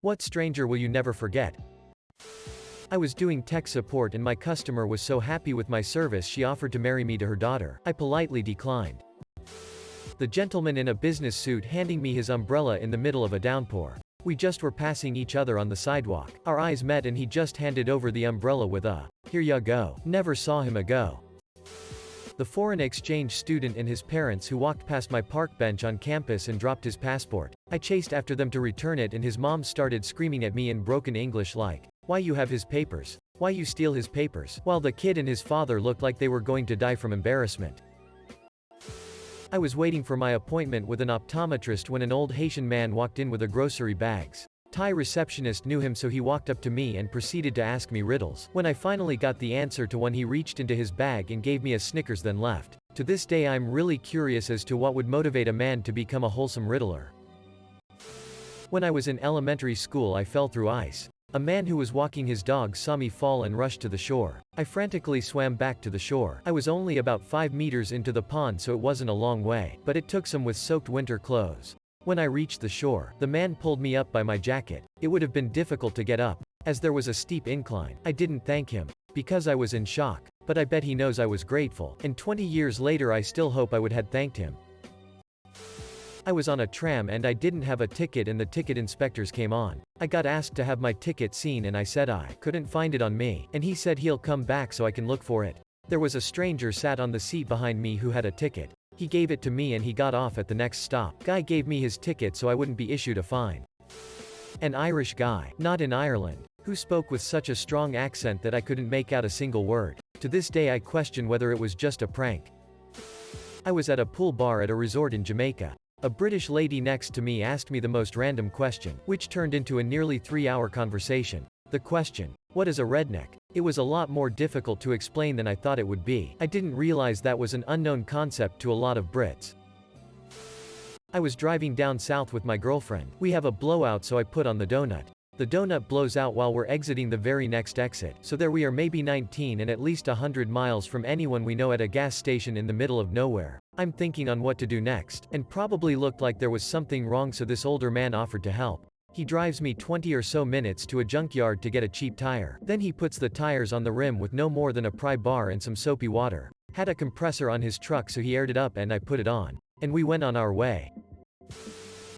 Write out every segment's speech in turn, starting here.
What stranger will you never forget? I was doing tech support and my customer was so happy with my service she offered to marry me to her daughter. I politely declined. The gentleman in a business suit handing me his umbrella in the middle of a downpour. We just were passing each other on the sidewalk. Our eyes met and he just handed over the umbrella with a, "Here ya go." Never saw him ago. The foreign exchange student and his parents who walked past my park bench on campus and dropped his passport. I chased after them to return it and his mom started screaming at me in broken English like, "Why you have his papers? Why you steal his papers?" While the kid and his father looked like they were going to die from embarrassment. I was waiting for my appointment with an optometrist when an old Haitian man walked in with a grocery bags. Thai receptionist knew him, so he walked up to me and proceeded to ask me riddles. When I finally got the answer to one, he reached into his bag and gave me a Snickers then left. To this day I'm really curious as to what would motivate a man to become a wholesome riddler. When I was in elementary school I fell through ice. A man who was walking his dog saw me fall and rushed to the shore. I frantically swam back to the shore. I was only about 5 meters into the pond, so it wasn't a long way, but it took some with soaked winter clothes. When I reached the shore, the man pulled me up by my jacket. It would have been difficult to get up, as there was a steep incline. I didn't thank him, because I was in shock, but I bet he knows I was grateful, and 20 years later I still hope I would have thanked him. I was on a tram and I didn't have a ticket and the ticket inspectors came on. I got asked to have my ticket seen and I said I couldn't find it on me, and he said he'll come back so I can look for it. There was a stranger sat on the seat behind me who had a ticket. He gave it to me and he got off at the next stop. Guy gave me his ticket so I wouldn't be issued a fine. An Irish guy, not in Ireland, who spoke with such a strong accent that I couldn't make out a single word. To this day I question whether it was just a prank. I was at a pool bar at a resort in Jamaica. A British lady next to me asked me the most random question, which turned into a nearly 3-hour conversation. The question, "What is a redneck?" It was a lot more difficult to explain than I thought it would be. I didn't realize that was an unknown concept to a lot of Brits. I was driving down south with my girlfriend. We have a blowout, so I put on the donut. The donut blows out while we're exiting the very next exit, so there we are, maybe 19 and at least 100 miles from anyone we know, at a gas station in the middle of nowhere. I'm thinking on what to do next, and probably looked like there was something wrong, so this older man offered to help. He drives me 20 or so minutes to a junkyard to get a cheap tire. Then he puts the tires on the rim with no more than a pry bar and some soapy water. Had a compressor on his truck, so he aired it up and I put it on. And we went on our way.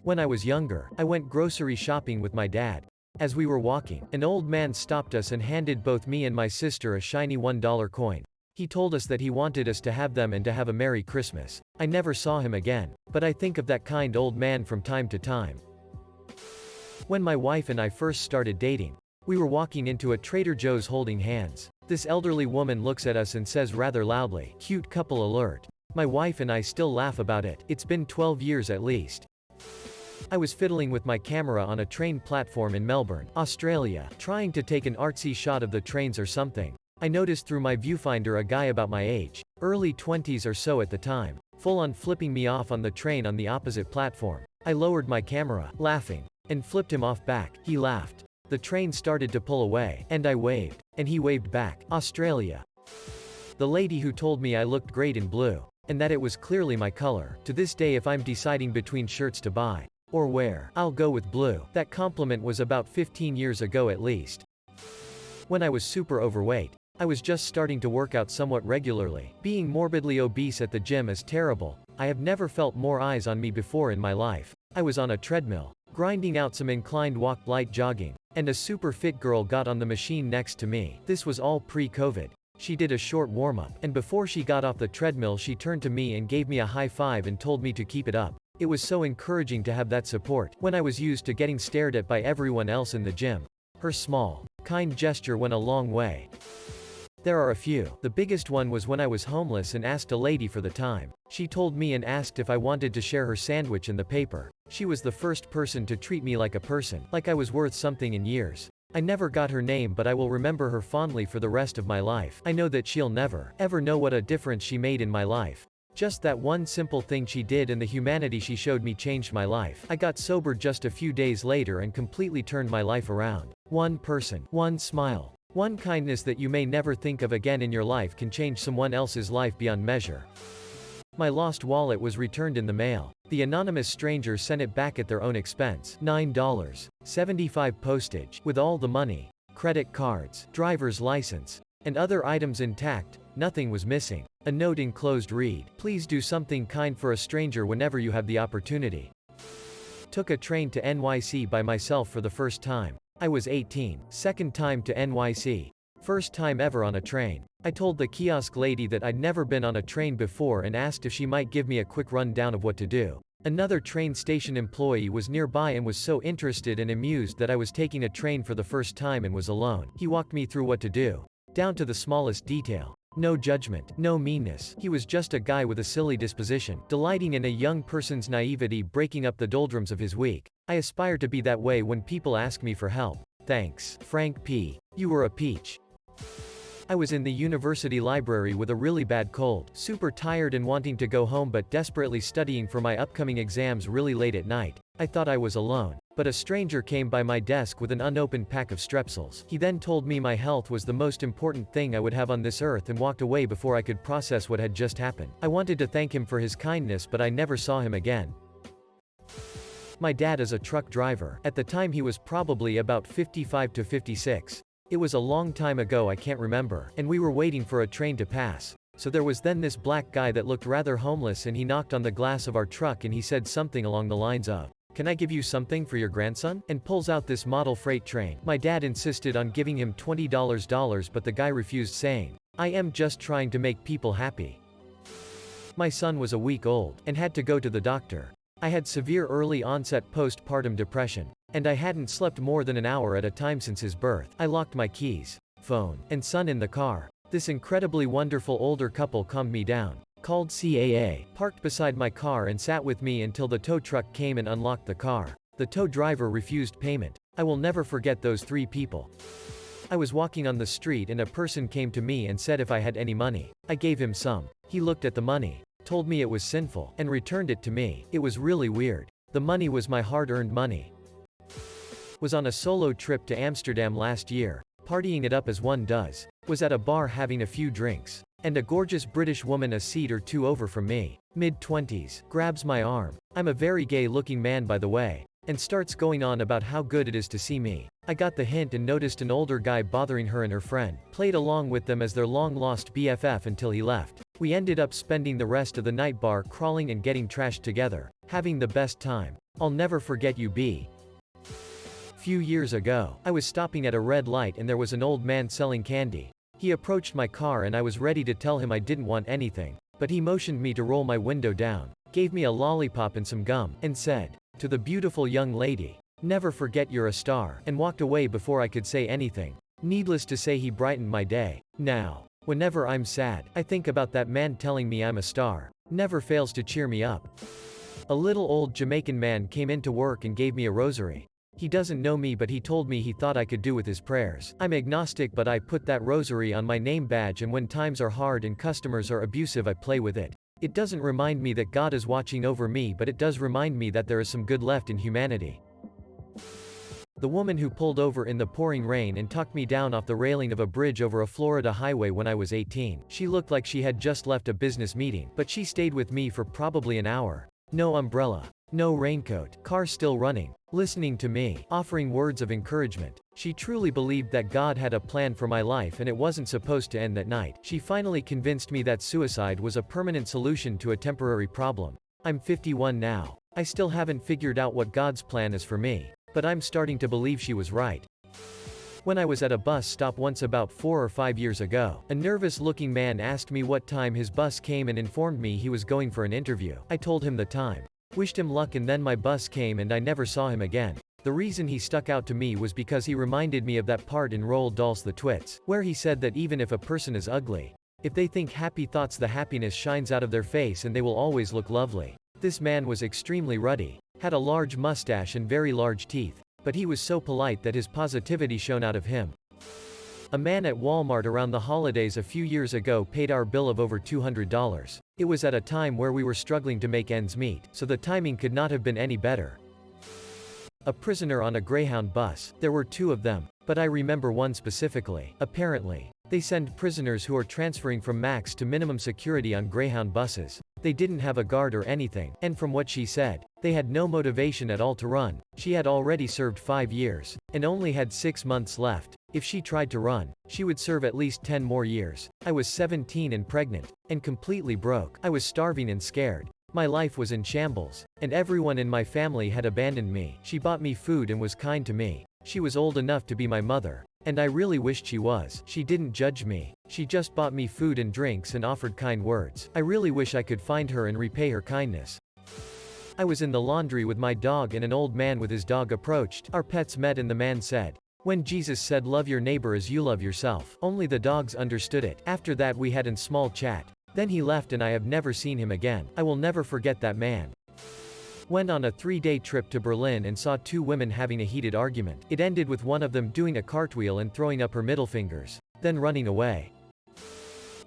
When I was younger, I went grocery shopping with my dad. As we were walking, an old man stopped us and handed both me and my sister a shiny $1 coin. He told us that he wanted us to have them and to have a Merry Christmas. I never saw him again, but I think of that kind old man from time to time. When my wife and I first started dating, we were walking into a Trader Joe's holding hands. This elderly woman looks at us and says rather loudly, "Cute couple alert." My wife and I still laugh about it. It's been 12 years at least. I was fiddling with my camera on a train platform in Melbourne, Australia, trying to take an artsy shot of the trains or something. I noticed through my viewfinder a guy about my age, early 20s or so at the time, full on flipping me off on the train on the opposite platform. I lowered my camera, laughing, and flipped him off back. He laughed. The train started to pull away, and I waved, and he waved back. Australia. The lady who told me I looked great in blue, and that it was clearly my color. To this day, if I'm deciding between shirts to buy or wear, I'll go with blue. That compliment was about 15 years ago at least. When I was super overweight, I was just starting to work out somewhat regularly. Being morbidly obese at the gym is terrible. I have never felt more eyes on me before in my life. I was on a treadmill, grinding out some inclined walk, light jogging, and a super fit girl got on the machine next to me. This was all pre-COVID. She did a short warm-up, and before she got off the treadmill she turned to me and gave me a high five and told me to keep it up. It was so encouraging to have that support, when I was used to getting stared at by everyone else in the gym. Her small, kind gesture went a long way. There are a few. The biggest one was when I was homeless and asked a lady for the time. She told me and asked if I wanted to share her sandwich and the paper. She was the first person to treat me like a person, like I was worth something in years. I never got her name, but I will remember her fondly for the rest of my life. I know that she'll never, ever know what a difference she made in my life. Just that one simple thing she did and the humanity she showed me changed my life. I got sober just a few days later and completely turned my life around. One person, one smile, one kindness that you may never think of again in your life can change someone else's life beyond measure. My lost wallet was returned in the mail. The anonymous stranger sent it back at their own expense. $9.75 postage. With all the money, credit cards, driver's license, and other items intact, nothing was missing. A note enclosed read, "Please do something kind for a stranger whenever you have the opportunity." Took a train to NYC by myself for the first time. I was 18. Second time to NYC. First time ever on a train. I told the kiosk lady that I'd never been on a train before and asked if she might give me a quick rundown of what to do. Another train station employee was nearby and was so interested and amused that I was taking a train for the first time and was alone. He walked me through what to do, down to the smallest detail. No judgment, no meanness. He was just a guy with a silly disposition, delighting in a young person's naivety, breaking up the doldrums of his week. I aspire to be that way when people ask me for help. Thanks, Frank P. You were a peach. I was in the university library with a really bad cold, super tired and wanting to go home but desperately studying for my upcoming exams really late at night. I thought I was alone, but a stranger came by my desk with an unopened pack of strepsils. He then told me my health was the most important thing I would have on this earth and walked away before I could process what had just happened. I wanted to thank him for his kindness, but I never saw him again. My dad is a truck driver. At the time he was probably about 55 to 56. It was a long time ago, I can't remember, and we were waiting for a train to pass. So there was then this black guy that looked rather homeless, and he knocked on the glass of our truck and he said something along the lines of, "Can I give you something for your grandson?" And pulls out this model freight train. My dad insisted on giving him $20, but the guy refused, saying, "I am just trying to make people happy." My son was a week old, and had to go to the doctor. I had severe early onset postpartum depression, and I hadn't slept more than an hour at a time since his birth. I locked my keys, phone, and son in the car. This incredibly wonderful older couple calmed me down, called CAA, parked beside my car and sat with me until the tow truck came and unlocked the car. The tow driver refused payment. I will never forget those three people. I was walking on the street and a person came to me and said if I had any money. I gave him some. He looked at the money, told me it was sinful, and returned it to me. It was really weird. The money was my hard-earned money. Was on a solo trip to Amsterdam last year, partying it up as one does. Was at a bar having a few drinks, and a gorgeous British woman a seat or two over from me, mid-20s, grabs my arm. I'm a very gay-looking man, by the way, and starts going on about how good it is to see me. I got the hint and noticed an older guy bothering her and her friend, played along with them as their long-lost BFF until he left. We ended up spending the rest of the night bar crawling and getting trashed together, having the best time. I'll never forget you, B. Few years ago, I was stopping at a red light and there was an old man selling candy. He approached my car and I was ready to tell him I didn't want anything, but he motioned me to roll my window down, gave me a lollipop and some gum, and said, "To the beautiful young lady, never forget you're a star," and walked away before I could say anything. Needless to say, he brightened my day. Now, whenever I'm sad, I think about that man telling me I'm a star. Never fails to cheer me up. A little old Jamaican man came into work and gave me a rosary. He doesn't know me, but he told me he thought I could do with his prayers. I'm agnostic, but I put that rosary on my name badge, and when times are hard and customers are abusive, I play with it. It doesn't remind me that God is watching over me, but it does remind me that there is some good left in humanity. The woman who pulled over in the pouring rain and talked me down off the railing of a bridge over a Florida highway when I was 18. She looked like she had just left a business meeting, but she stayed with me for probably an hour. No umbrella, no raincoat, car still running, listening to me, offering words of encouragement. She truly believed that God had a plan for my life and it wasn't supposed to end that night. She finally convinced me that suicide was a permanent solution to a temporary problem. I'm 51 now. I still haven't figured out what God's plan is for me, but I'm starting to believe she was right. When I was at a bus stop once about 4 or 5 years ago, a nervous-looking man asked me what time his bus came and informed me he was going for an interview. I told him the time, wished him luck, and then my bus came and I never saw him again. The reason he stuck out to me was because he reminded me of that part in Roald Dahl's The Twits, where he said that even if a person is ugly, if they think happy thoughts, the happiness shines out of their face and they will always look lovely. This man was extremely ruddy, had a large mustache and very large teeth, but he was so polite that his positivity shone out of him. A man at Walmart around the holidays a few years ago paid our bill of over $200. It was at a time where we were struggling to make ends meet, so the timing could not have been any better. A prisoner on a Greyhound bus. There were 2 of them, but I remember one specifically. Apparently, they send prisoners who are transferring from max to minimum security on Greyhound buses. They didn't have a guard or anything, and from what she said, they had no motivation at all to run. She had already served 5 years, and only had 6 months left. If she tried to run, she would serve at least 10 more years. I was 17 and pregnant, and completely broke. I was starving and scared. My life was in shambles, and everyone in my family had abandoned me. She bought me food and was kind to me. She was old enough to be my mother, and I really wished she was. She didn't judge me. She just bought me food and drinks and offered kind words. I really wish I could find her and repay her kindness. I was in the laundry with my dog and an old man with his dog approached. Our pets met and the man said, "When Jesus said love your neighbor as you love yourself." Only the dogs understood it. After that we had a small chat. Then he left and I have never seen him again. I will never forget that man. Went on a 3-day trip to Berlin and saw 2 women having a heated argument. It ended with one of them doing a cartwheel and throwing up her middle fingers, then running away.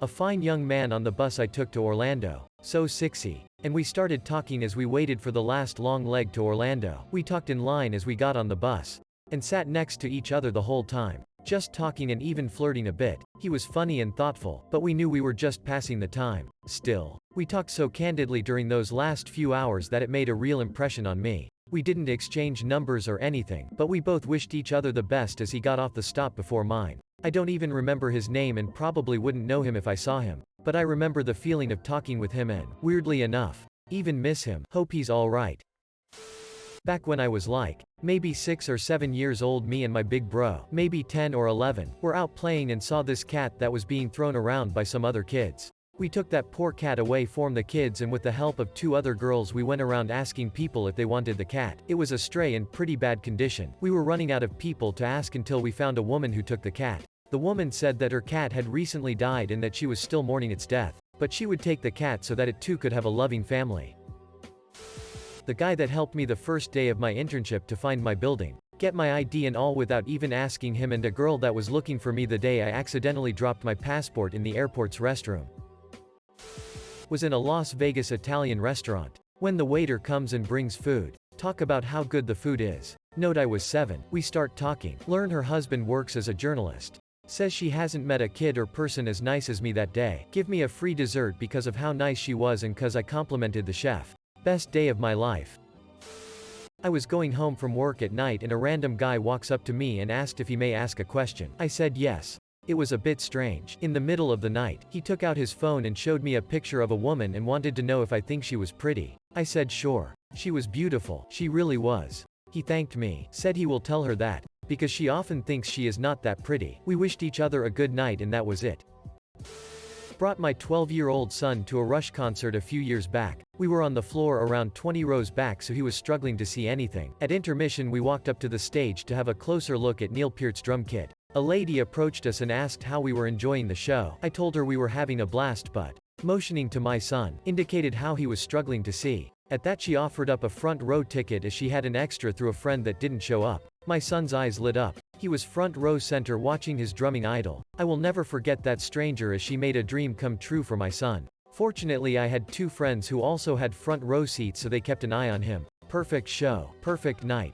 A fine young man on the bus I took to Orlando. So sexy. And we started talking as we waited for the last long leg to Orlando. We talked in line as we got on the bus, and sat next to each other the whole time. Just talking and even flirting a bit. He was funny and thoughtful, but we knew we were just passing the time. Still, we talked so candidly during those last few hours that it made a real impression on me. We didn't exchange numbers or anything, but we both wished each other the best as he got off the stop before mine. I don't even remember his name and probably wouldn't know him if I saw him, but I remember the feeling of talking with him and, weirdly enough, even miss him. Hope he's alright. Back when I was like, maybe 6 or 7 years old, me and my big bro, maybe 10 or 11, were out playing and saw this cat that was being thrown around by some other kids. We took that poor cat away from the kids and with the help of 2 other girls we went around asking people if they wanted the cat. It was a stray in pretty bad condition. We were running out of people to ask until we found a woman who took the cat. The woman said that her cat had recently died and that she was still mourning its death, but she would take the cat so that it too could have a loving family. The guy that helped me the first day of my internship to find my building, get my ID and all without even asking him, and a girl that was looking for me the day I accidentally dropped my passport in the airport's restroom. Was in a Las Vegas Italian restaurant. When the waiter comes and brings food, talk about how good the food is. Note I was 7. We start talking. Learn her husband works as a journalist. Says she hasn't met a kid or person as nice as me that day. Give me a free dessert because of how nice she was and cause I complimented the chef. Best day of my life. I was going home from work at night and a random guy walks up to me and asked if he may ask a question. I said yes. It was a bit strange. In the middle of the night, he took out his phone and showed me a picture of a woman and wanted to know if I think she was pretty. I said sure. She was beautiful. She really was. He thanked me, said he will tell her that, because she often thinks she is not that pretty. We wished each other a good night and that was it. Brought my 12-year-old son to a Rush concert a few years back. We were on the floor around 20 rows back so he was struggling to see anything. At intermission we walked up to the stage to have a closer look at Neil Peart's drum kit. A lady approached us and asked how we were enjoying the show. I told her we were having a blast but, motioning to my son, indicated how he was struggling to see. At that she offered up a front row ticket as she had an extra through a friend that didn't show up. My son's eyes lit up. He was front row center watching his drumming idol. I will never forget that stranger as she made a dream come true for my son. Fortunately I had 2 friends who also had front row seats so they kept an eye on him. Perfect show. Perfect night.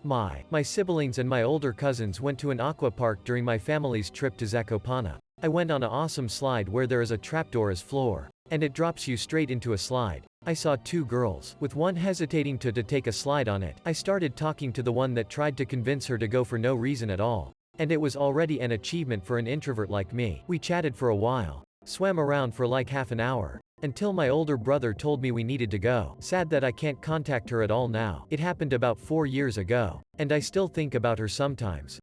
My siblings and my older cousins went to an aqua park during my family's trip to Zakopane. I went on an awesome slide where there is a trapdoor as floor, and it drops you straight into a slide. I saw 2 girls, with one hesitating to take a slide on it. I started talking to the one that tried to convince her to go for no reason at all. And it was already an achievement for an introvert like me. We chatted for a while, swam around for like half an hour, until my older brother told me we needed to go. Sad that I can't contact her at all now. It happened about 4 years ago, and I still think about her sometimes.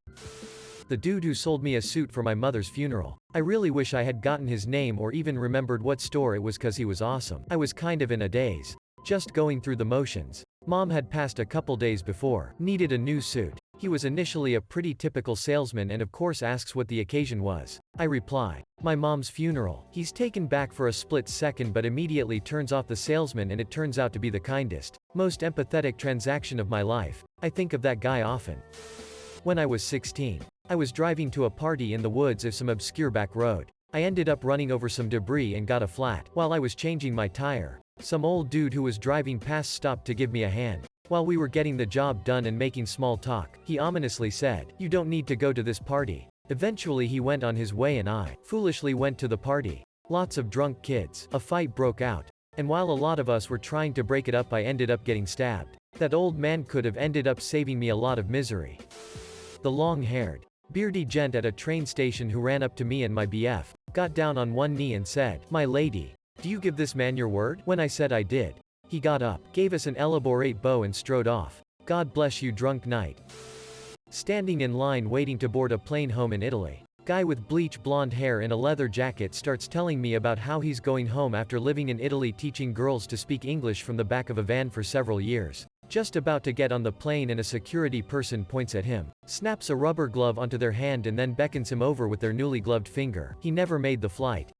The dude who sold me a suit for my mother's funeral. I really wish I had gotten his name or even remembered what store it was cause he was awesome. I was kind of in a daze. Just going through the motions. Mom had passed a couple days before. Needed a new suit. He was initially a pretty typical salesman and of course asks what the occasion was. I reply, my mom's funeral. He's taken back for a split second but immediately turns off the salesman and it turns out to be the kindest, most empathetic transaction of my life. I think of that guy often. When I was 16. I was driving to a party in the woods of some obscure back road. I ended up running over some debris and got a flat. While I was changing my tire, some old dude who was driving past stopped to give me a hand. While we were getting the job done and making small talk, he ominously said, "You don't need to go to this party." Eventually he went on his way and I foolishly went to the party. Lots of drunk kids. A fight broke out. And while a lot of us were trying to break it up, I ended up getting stabbed. That old man could have ended up saving me a lot of misery. The long-haired, beardy gent at a train station who ran up to me and my BF, got down on one knee and said, "My lady, do you give this man your word?" When I said I did, he got up, gave us an elaborate bow and strode off. God bless you, drunk knight. Standing in line waiting to board a plane home in Italy. Guy with bleach blonde hair in a leather jacket starts telling me about how he's going home after living in Italy teaching girls to speak English from the back of a van for several years. Just about to get on the plane and a security person points at him, snaps a rubber glove onto their hand and then beckons him over with their newly gloved finger. He never made the flight.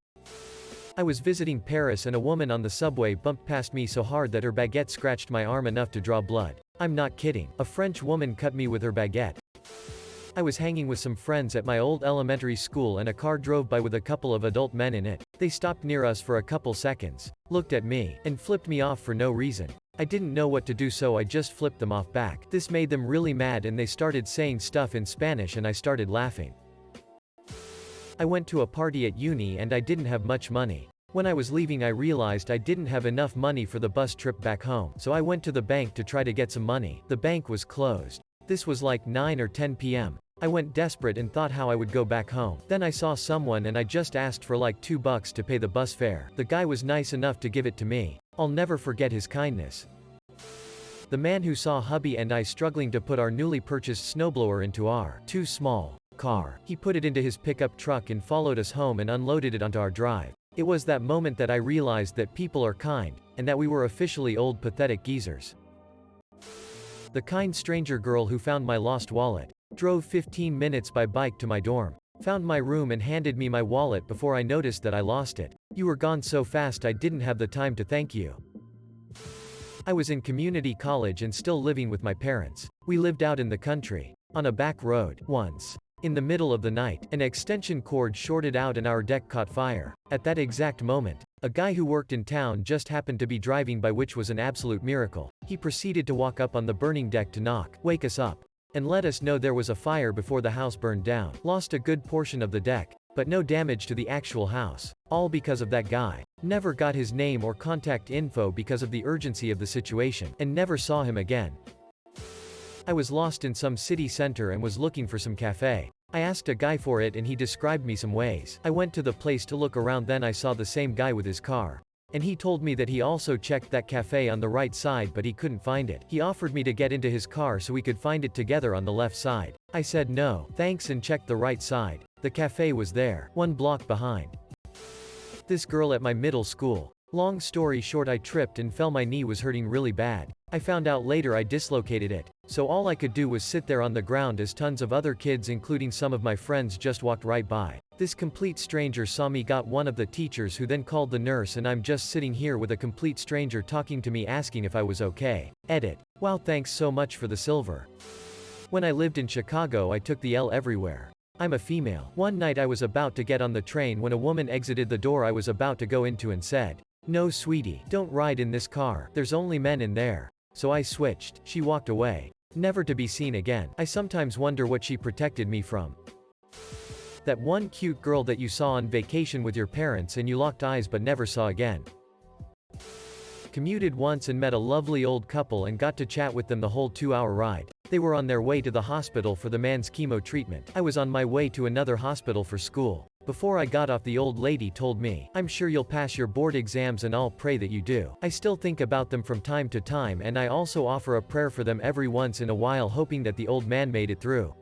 I was visiting Paris and a woman on the subway bumped past me so hard that her baguette scratched my arm enough to draw blood. I'm not kidding. A French woman cut me with her baguette. I was hanging with some friends at my old elementary school and a car drove by with a couple of adult men in it. They stopped near us for a couple seconds, looked at me, and flipped me off for no reason. I didn't know what to do, so I just flipped them off back. This made them really mad and they started saying stuff in Spanish and I started laughing. I went to a party at uni and I didn't have much money. When I was leaving I realized I didn't have enough money for the bus trip back home, so I went to the bank to try to get some money. The bank was closed. This was like 9 or 10 p.m. I went desperate and thought how I would go back home. Then I saw someone and I just asked for like $2 to pay the bus fare. The guy was nice enough to give it to me. I'll never forget his kindness. The man who saw hubby and I struggling to put our newly purchased snowblower into our too small car. He put it into his pickup truck and followed us home and unloaded it onto our drive. It was that moment that I realized that people are kind, and that we were officially old pathetic geezers. The kind stranger girl who found my lost wallet. Drove 15 minutes by bike to my dorm. Found my room and handed me my wallet before I noticed that I lost it. You were gone so fast I didn't have the time to thank you. I was in community college and still living with my parents. We lived out in the country. On a back road. Once, in the middle of the night, an extension cord shorted out and our deck caught fire. At that exact moment, a guy who worked in town just happened to be driving by, which was an absolute miracle. He proceeded to walk up on the burning deck to knock, wake us up, and let us know there was a fire before the house burned down. Lost a good portion of the deck, but no damage to the actual house. All because of that guy. Never got his name or contact info because of the urgency of the situation, and never saw him again. I was lost in some city center and was looking for some cafe. I asked a guy for it and he described me some ways. I went to the place to look around, then I saw the same guy with his car. And he told me that he also checked that cafe on the right side but he couldn't find it. He offered me to get into his car so we could find it together on the left side. I said no, thanks, and checked the right side. The cafe was there, 1 block behind. This girl at my middle school. Long story short, I tripped and fell. My knee was hurting really bad. I found out later I dislocated it. So all I could do was sit there on the ground as tons of other kids, including some of my friends, just walked right by. This complete stranger saw me, got one of the teachers, who then called the nurse, and I'm just sitting here with a complete stranger talking to me asking if I was okay. Edit. Wow, thanks so much for the silver. When I lived in Chicago I took the L everywhere. I'm a female. One night I was about to get on the train when a woman exited the door I was about to go into and said, "No sweetie, don't ride in this car, there's only men in there." So I switched. She walked away. Never to be seen again. I sometimes wonder what she protected me from. That one cute girl that you saw on vacation with your parents and you locked eyes but never saw again. Commuted once and met a lovely old couple and got to chat with them the whole 2-hour ride. They were on their way to the hospital for the man's chemo treatment. I was on my way to another hospital for school. Before I got off, the old lady told me, "I'm sure you'll pass your board exams and I'll pray that you do." I still think about them from time to time, and I also offer a prayer for them every once in a while, hoping that the old man made it through.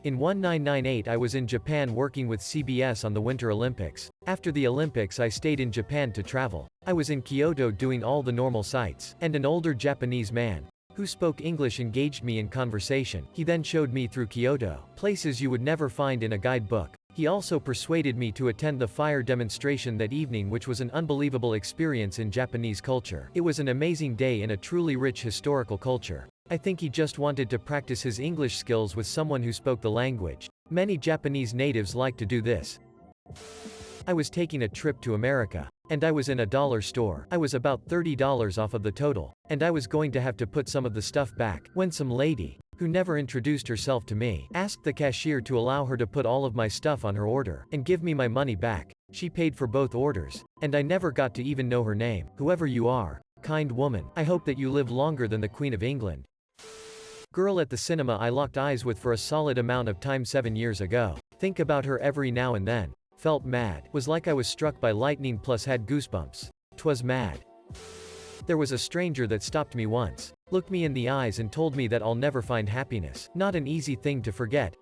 In 1998 I was in Japan working with CBS on the Winter Olympics. After the Olympics I stayed in Japan to travel. I was in Kyoto doing all the normal sights, and an older Japanese man, who spoke English, engaged me in conversation. He then showed me through Kyoto, places you would never find in a guidebook. He also persuaded me to attend the fire demonstration that evening, which was an unbelievable experience in Japanese culture. It was an amazing day in a truly rich historical culture. I think he just wanted to practice his English skills with someone who spoke the language. Many Japanese natives like to do this. I was taking a trip to America, and I was in a dollar store. I was about $30 off of the total, and I was going to have to put some of the stuff back, when some lady, who never introduced herself to me, asked the cashier to allow her to put all of my stuff on her order, and give me my money back. She paid for both orders, and I never got to even know her name. Whoever you are, kind woman, I hope that you live longer than the Queen of England. Girl at the cinema I locked eyes with for a solid amount of time 7 years ago. Think about her every now and then. Felt mad. Was like I was struck by lightning plus had goosebumps. 'Twas mad. There was a stranger that stopped me once, looked me in the eyes and told me that I'll never find happiness. Not an easy thing to forget.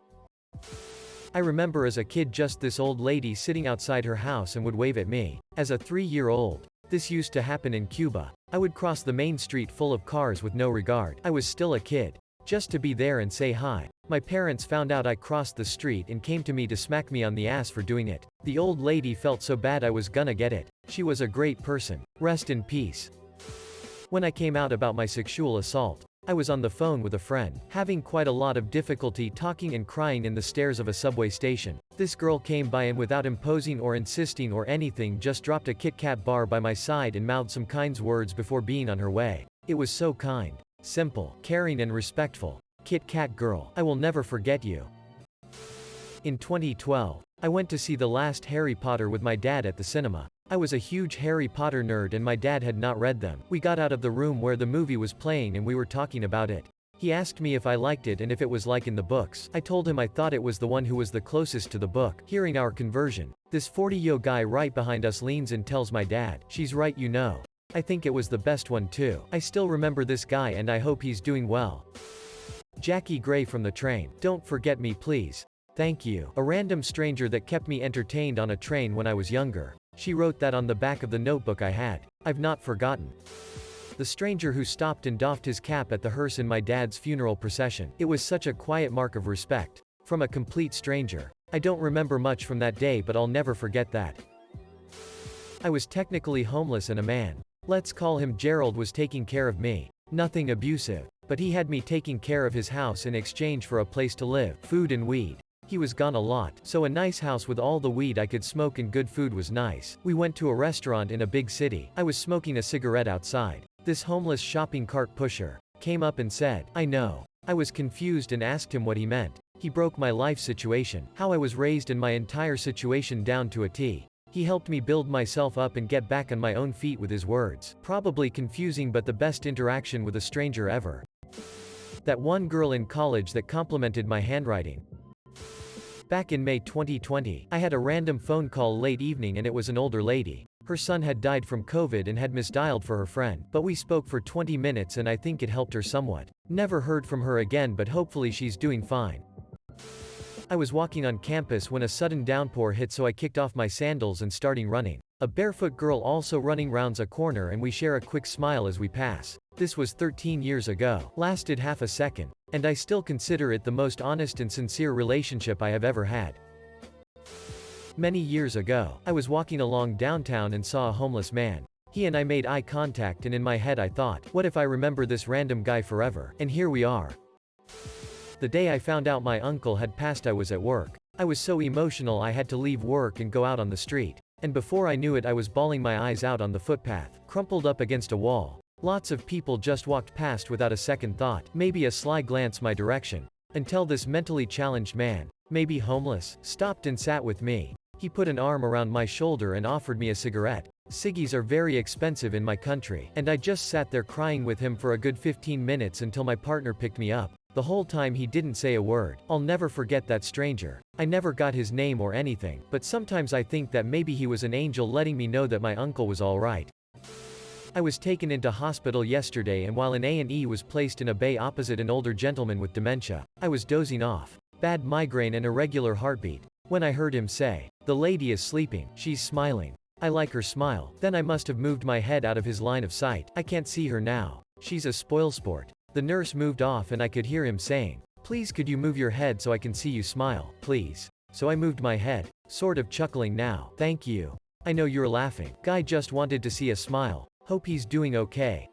I remember as a kid just this old lady sitting outside her house and would wave at me. As a 3-year-old, this used to happen in Cuba. I would cross the main street full of cars with no regard. I was still a kid. Just to be there and say hi. My parents found out I crossed the street and came to me to smack me on the ass for doing it. The old lady felt so bad I was gonna get it. She was a great person. Rest in peace. When I came out about my sexual assault, I was on the phone with a friend, having quite a lot of difficulty talking and crying in the stairs of a subway station. This girl came by and without imposing or insisting or anything just dropped a Kit Kat bar by my side and mouthed some kind words before being on her way. It was so kind, simple, caring and respectful. Kit Kat girl, I will never forget you. In 2012, I went to see the last Harry Potter with my dad at the cinema. I was a huge Harry Potter nerd and my dad had not read them. We got out of the room where the movie was playing and we were talking about it. He asked me if I liked it and if it was like in the books. I told him I thought it was the one who was the closest to the book. Hearing our conversion, this 40-yo guy right behind us leans and tells my dad, "She's right, you know. I think it was the best one too." I still remember this guy and I hope he's doing well. Jackie Gray from the train. Don't forget me please. Thank you. A random stranger that kept me entertained on a train when I was younger. She wrote that on the back of the notebook I had. I've not forgotten. The stranger who stopped and doffed his cap at the hearse in my dad's funeral procession. It was such a quiet mark of respect. From a complete stranger. I don't remember much from that day but I'll never forget that. I was technically homeless and a man, let's call him Gerald, was taking care of me. Nothing abusive. But he had me taking care of his house in exchange for a place to live, food and weed. He was gone a lot, so a nice house with all the weed I could smoke and good food was nice. We went to a restaurant in a big city. I was smoking a cigarette outside. This homeless shopping cart pusher came up and said, "I know." I was confused and asked him what he meant. He broke my life situation, how I was raised and my entire situation down to a T. He helped me build myself up and get back on my own feet with his words. Probably confusing but the best interaction with a stranger ever. That one girl in college that complimented my handwriting. Back in May 2020, I had a random phone call late evening and it was an older lady. Her son had died from COVID and had misdialed for her friend, but we spoke for 20 minutes and I think it helped her somewhat. Never heard from her again but hopefully she's doing fine. I was walking on campus when a sudden downpour hit so I kicked off my sandals and starting running. A barefoot girl also running rounds a corner and we share a quick smile as we pass. This was 13 years ago. Lasted half a second. And I still consider it the most honest and sincere relationship I have ever had. Many years ago, I was walking along downtown and saw a homeless man. He and I made eye contact and in my head I thought, what if I remember this random guy forever? And here we are. The day I found out my uncle had passed I was at work. I was so emotional I had to leave work and go out on the street. And before I knew it I was bawling my eyes out on the footpath, crumpled up against a wall. Lots of people just walked past without a second thought, maybe a sly glance my direction. Until this mentally challenged man, maybe homeless, stopped and sat with me. He put an arm around my shoulder and offered me a cigarette. Ciggies are very expensive in my country, and I just sat there crying with him for a good 15 minutes until my partner picked me up. The whole time he didn't say a word. I'll never forget that stranger. I never got his name or anything, but sometimes I think that maybe he was an angel letting me know that my uncle was alright. I was taken into hospital yesterday and while in A&E was placed in a bay opposite an older gentleman with dementia. I was dozing off. Bad migraine and irregular heartbeat. When I heard him say, "The lady is sleeping, she's smiling. I like her smile." Then I must have moved my head out of his line of sight. I can't see her now. She's a spoilsport. The nurse moved off and I could hear him saying, "Please could you move your head so I can see you smile, please." So I moved my head, sort of chuckling now. "Thank you. I know you're laughing. Guy just wanted to see a smile. Hope he's doing okay."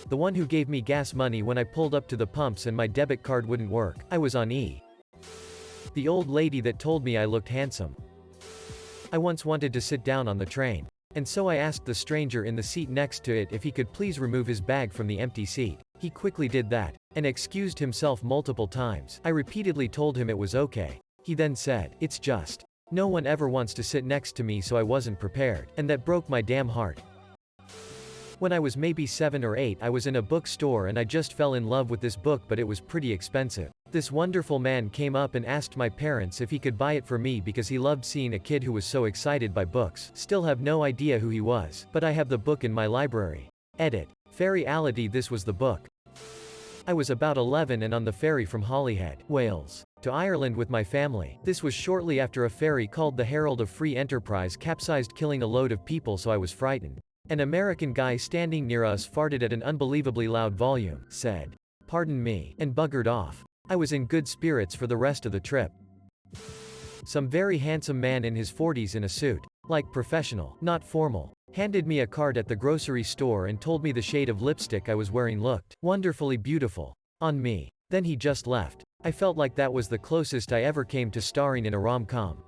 The one who gave me gas money when I pulled up to the pumps and my debit card wouldn't work. I was on E. The old lady that told me I looked handsome. I once wanted to sit down on the train. And so I asked the stranger in the seat next to it if he could please remove his bag from the empty seat. He quickly did that, and excused himself multiple times. I repeatedly told him it was okay. He then said, "It's just No one ever wants to sit next to me, so I wasn't prepared. And that broke my damn heart. When I was maybe 7 or 8, I was in a bookstore and I just fell in love with this book, but it was pretty expensive. This wonderful man came up and asked my parents if he could buy it for me because he loved seeing a kid who was so excited by books. Still have no idea who he was, but I have the book in my library. Edit. Fairyality. This was the book. I was about 11 and on the ferry from Holyhead, Wales, to Ireland with my family. This was shortly after a ferry called the Herald of Free Enterprise capsized, killing a load of people, so I was frightened. An American guy standing near us farted at an unbelievably loud volume, said, "Pardon me," and buggered off. I was in good spirits for the rest of the trip. Some very handsome man in his 40s in a suit, like professional, not formal, handed me a card at the grocery store and told me the shade of lipstick I was wearing looked wonderfully beautiful on me. Then he just left. I felt like that was the closest I ever came to starring in a rom-com.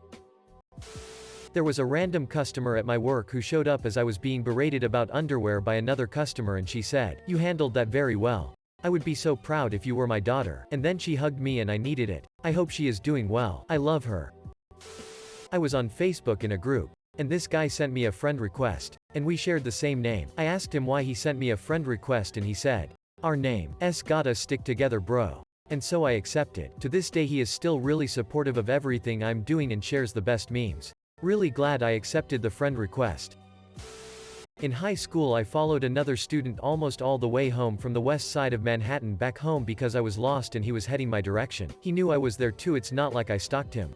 There was a random customer at my work who showed up as I was being berated about underwear by another customer, and she said, "You handled that very well. I would be so proud if you were my daughter." And then she hugged me and I needed it. I hope she is doing well. I love her. I was on Facebook in a group, and this guy sent me a friend request, and we shared the same name. I asked him why he sent me a friend request and he said, "Our names gotta stick together, bro." And so I accepted. To this day he is still really supportive of everything I'm doing and shares the best memes. Really glad I accepted the friend request. In high school I followed another student almost all the way home from the west side of Manhattan back home because I was lost and he was heading my direction. He knew I was there too, it's not like I stalked him.